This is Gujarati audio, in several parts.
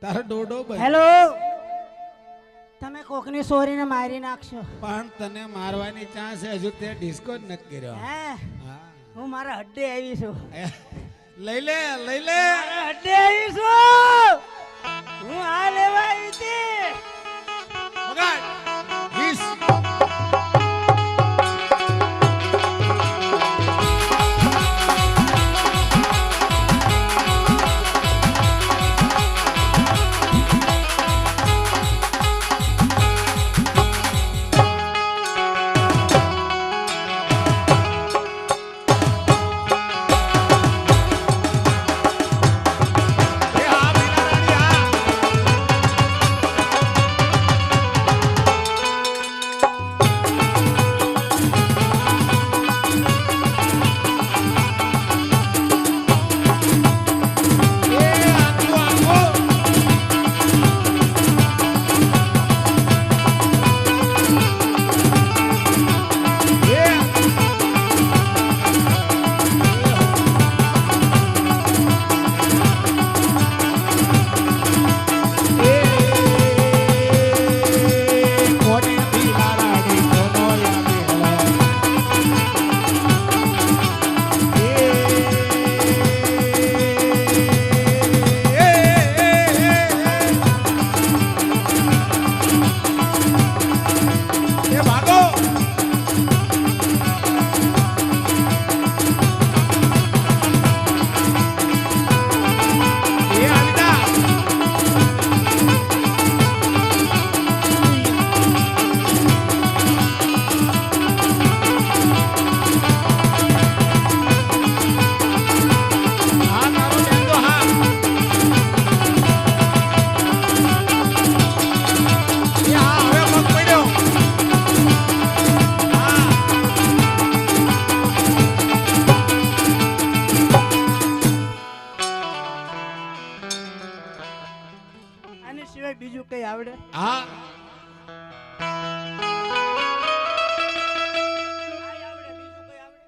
તારો ડોડો ભાઈ હેલો તમે કોકની સોરીને મારી નાખશો પણ તને મારવાની ચાન્સ હજુ તે ડિસ્કો જ નથી કર્યો હે હા. હું મારા હડ્ડે આવી છું લઈ લે મારા હડ્ડે આવી છું હું આ લેવા આવી હતી વગાડ. હિસ. એ હા ભીલા રાણી હા. એ આખું આખું. એ કોને ભીલા રાણી કોનો એ ભાગો. એ આવિદા. હા તારો લેંદો હા. એ હા હવે પગ પડ્યો. હા આની સિવાય બીજું કઈ આવડે હા આવડે બીજું કઈ આવડે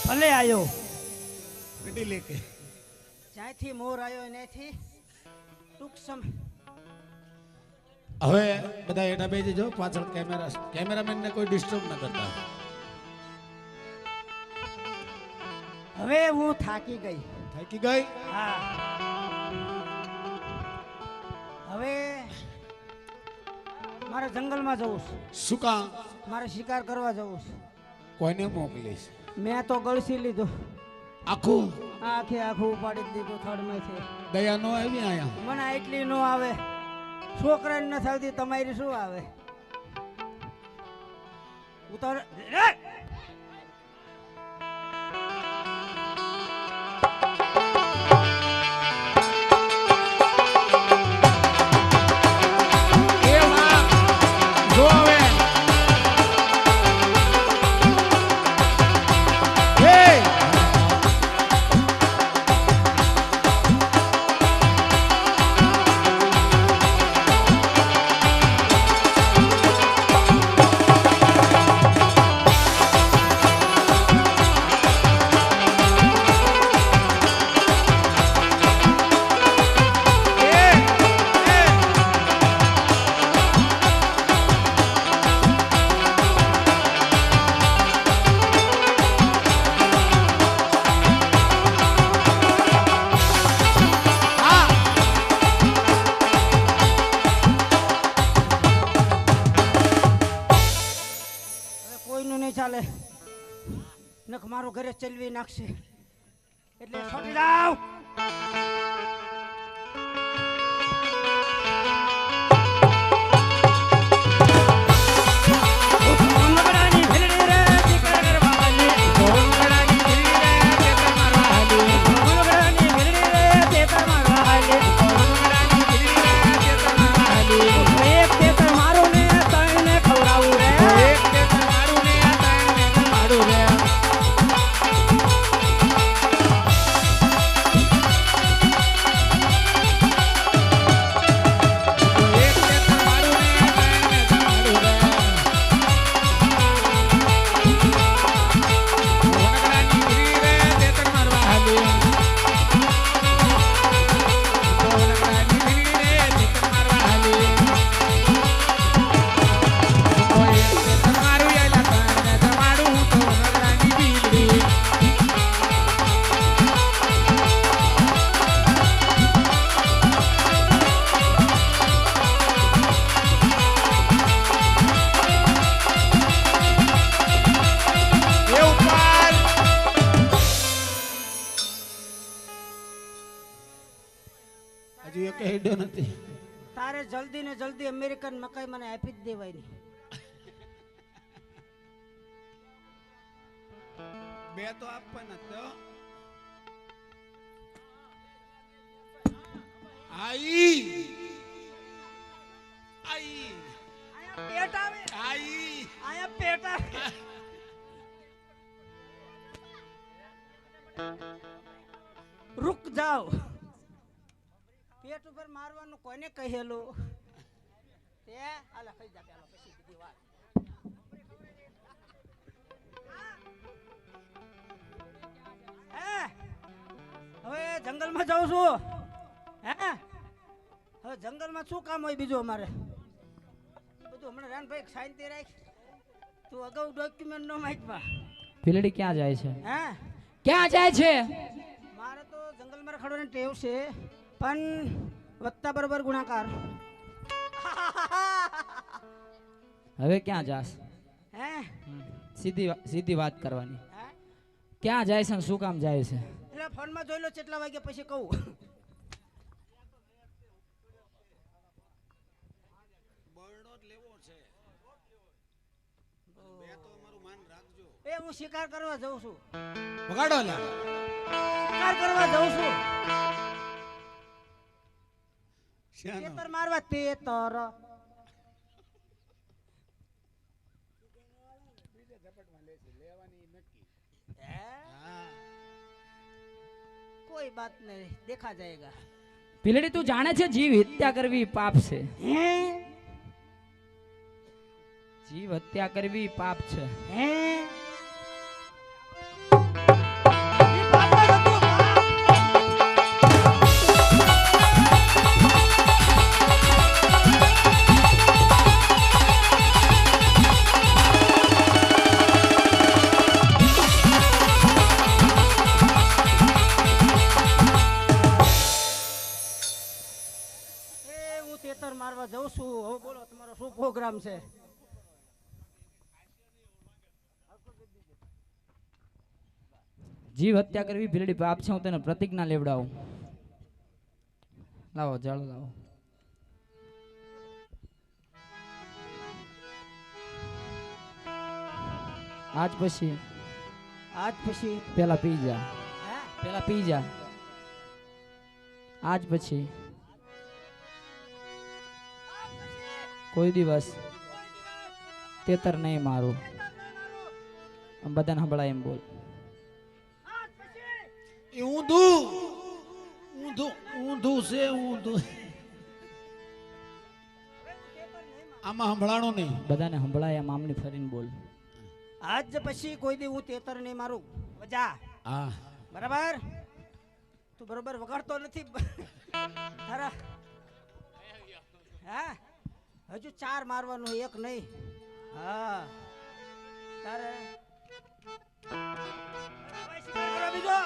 ભલે આયો ગડી લેકે જ્યાંથી મોર આવ્યો એનાથી ટૂંક સમય હવે બધા એટા બેસી જો પાછળ કેમેરામેન ને કોઈ ડિસ્ટર્બ ન કરતા હવે હું થાકી ગઈ થાકી ગઈ હા હવે મારે જંગલમાં જવું છે શું કામ મારે શિકાર કરવા જવું છે કોઈને મોકલીશ મેં તો ગળસી લીધું આખું આખું ઉપાડી જ દીધું થડમાંથી દયા નો આવી આયા મને એટલી નો આવે છોકરાને ન થતી તમારી શું આવે ઉતાર એ માં જો હવે હે નખ મારો ઘરે ચલવી નાખશે એટલે છોડી જાવ. હજુ એક હેડ્યો નથી. તારે જલ્દી ને જલ્દી અમેરિકન મકાઈ મને આપી જ દેવાય ની. બે તો આપવાના તો આઈ આઈ આયા પેટ આવે, આઈ આયા પેટ આવે. રૂક જાઓ. પેટ ઉપર મારવાનું કોને કહેલું? તે આલા ખાઈ જા પેલો પછી બીજી વાત. હવે જંગલમાં જાઉં છું. હે હવે જંગલમાં શું કામ હોય બીજું અમારે? બધું હમણાં રાનભાઈ શાંતિ રાખ. તું અગાઉ ડોક્યુમેન્ટ નો માહિતમાં. ભીલડી ક્યાં જાય છે? હે ક્યાં જાય છે? મારે તો જંગલમાં રખડવાની ટેવ છે, પણ વત્તા બરોબર ગુણાકાર. હવે ક્યાં જાસ? હે સીધી વાત કરવાની. હે ક્યાં જાય છે અને શું કામ જાય છે? એટલે ફોનમાં જોઈ લો કેટલા વાગે પછી કહું. બરડો જ લેવો છે. બે તો અમારું માન રાખજો. એ હું શિકાર કરવા જઉં છું. વગાડો લા. શિકાર કરવા જઉં છું. શાનો? તેતર મારવા તેતર. હા. કોઈ બાત નહીં, દેખા જાયેગા. ભીલડી તું જાણે છે જીવ હત્યા કરવી પાપ છે? હે જીવ હત્યા કરવી પાપ છે. હે એ પાપા હતું, પાપ. હું તેતર મારવા જઉં છું. હવે બોલો તમારો શું પ્રોગ્રામ છે? જીવ હત્યા કરવી ભીલડી પાપ છે. હું તને પ્રતિજ્ઞા લેવડાવું. લાવો જળ લાવો. આજ પછી આજ પછી પેલા પી જા. હે પેલા પી જા. આજ પછી કોઈ દિવસ તેતર નહીં મારું. આમ બધાને સંભળાય એમ બોલ. એ ઊંધું ઊંધું ઊંધું છે ઊંધું. આમાં સંભળાણું નહીં. બધાને સંભળાય એમ આમની ફરીને બોલ. આજ પછી કોઈ દી હું તેતર નહીં મારું. વજા હા. બરાબર? તું બરોબર વગાડતો નથી. તારા હા હજુ 4 મારવાનું, એક નહીં. હા તારે શિકાર કરવા બીજો.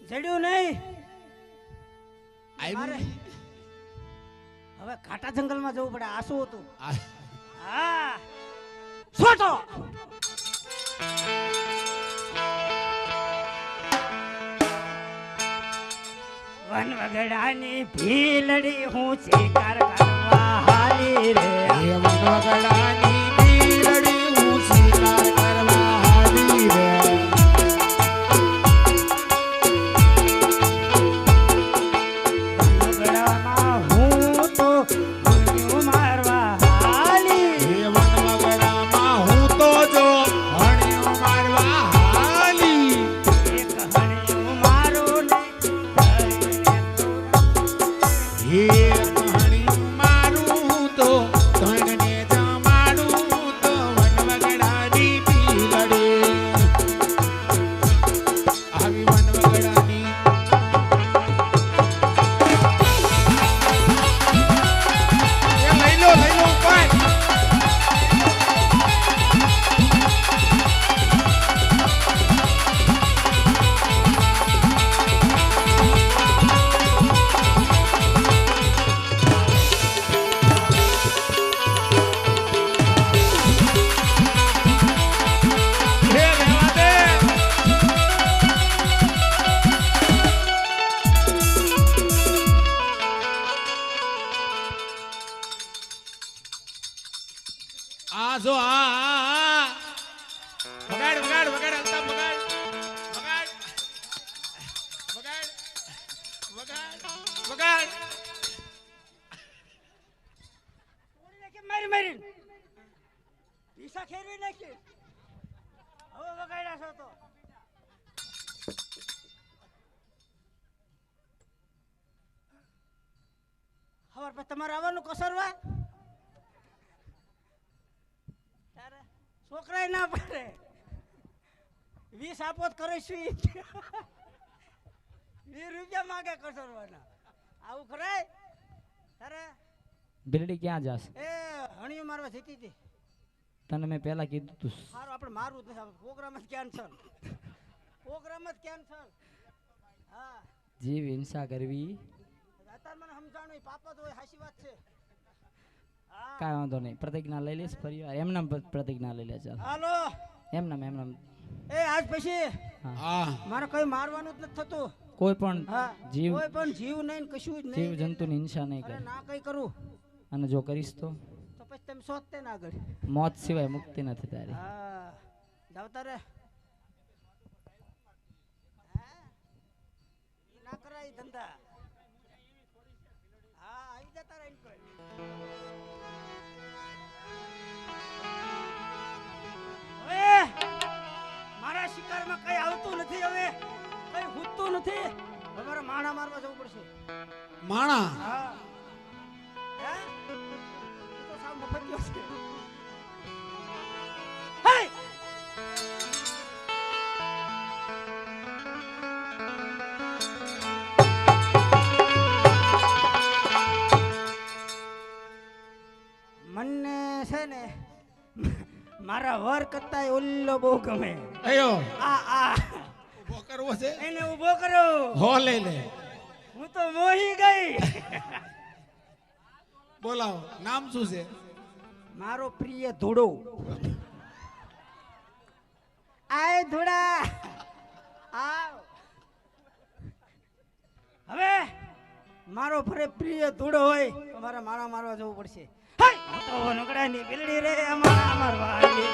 જડ્યું નહીં આવ્યું મારે નહીં? હવે ઘાટા જંગલમાં જવું પડે. આ શું હતું? આ- હા સોટો વન વગડાની ભીલડી હું શિકાર કરવા હાલી રે. એ વનવગડાની બીલડી હું શિકાર કરવા હાલી રે. વગડામાં હું તો હણિયું મારવા હાલી. એ વનવગડામાં હું તો જો હણિયો મારવા હાલી. એક હણિયું મારું ને એક હણિયું મારું તો ધણને જમાડું તો વનવગડાની બીલડી. આવી વનવગડાની એ લઈ લો ઉપાય. હે રહેવા દે. આ જો આ વગાડ વગાડ વગાડ અલ્તાફ વગાડ વગાડ વગાડ વગાડ વગાડ. તોડી નાખી, મારી મારી પીસા ખેરવી નાખી. હવે વગાડ્યા છો તો ખબર પછી તમારે આવવાનું કસરવા તારે છોકરાય ના પડે 20 આપો તો કરીશું 20 રૂપિયા માંગે કસરવાના. આવું ખરાય તારે બિલડી ક્યાં જાસ? એ હણિયું મારવા જતી હતી. તને મેં પહેલા કીધું તું. સારું આપણે મારવું જ નથી. પ્રોગ્રામ જ કેન્સલ. પ્રોગ્રામ જ કેન્સલ. હા જીવ હિંસા કરવી અત્યારે મને સમજાણું પાપા તો હોય હાચી વાત છે. હા કાંઈ વાંધો નહીં. પ્રતિજ્ઞા લઈ લઈશ ફરી વાર. એમનામ પ્રતિજ્ઞા લઈ લે. ચાલ હાલો એમનામ. એ આજ પછી હા મારે કઈ મારવાનું જ નથી થતું. કોઈ પણ હા જીવ કોઈ પણ જીવ નહીં ને કશું જ જીવ નહીં. જંતુની હિંસા નહીં અરે કરે. ના કઈ કરું અને જો કરીશ તો તો પછી તમે શોધતે ના આગળ. મોત સિવાય મુક્તિ નથી તારી. હા જાવ તારે. હા, ઈ ના કરાય ધંધા. હા આવી જતા રહે કોઈ. હવે મારા શિકારમાં કઈ આવતું નથી. હવે કઈ ખૂટતું નથી. હવે મારે માણા મારવા જવું પડશે. માણા હા હે ઈ તો સાવ મફતિયો છે. હે મને છે ને મારા વર કરતા ઓલ્લો બહુ ગમે. અયો આ ઉભો કરવો છે. એને ઊભો કરો. હો લઈ લે. હું તો મોહી ગઈ. બોલાવો નામ શું છે? મારો પ્રિય ધોડો. આય ધોડા આવ. હવે મારો ફરે પ્રિય ધોડો હોય તો મારે મારા મારવા જવું પડશે. હાય! હું તો નકડાની બિલડી રે અમારા મારવા આવી.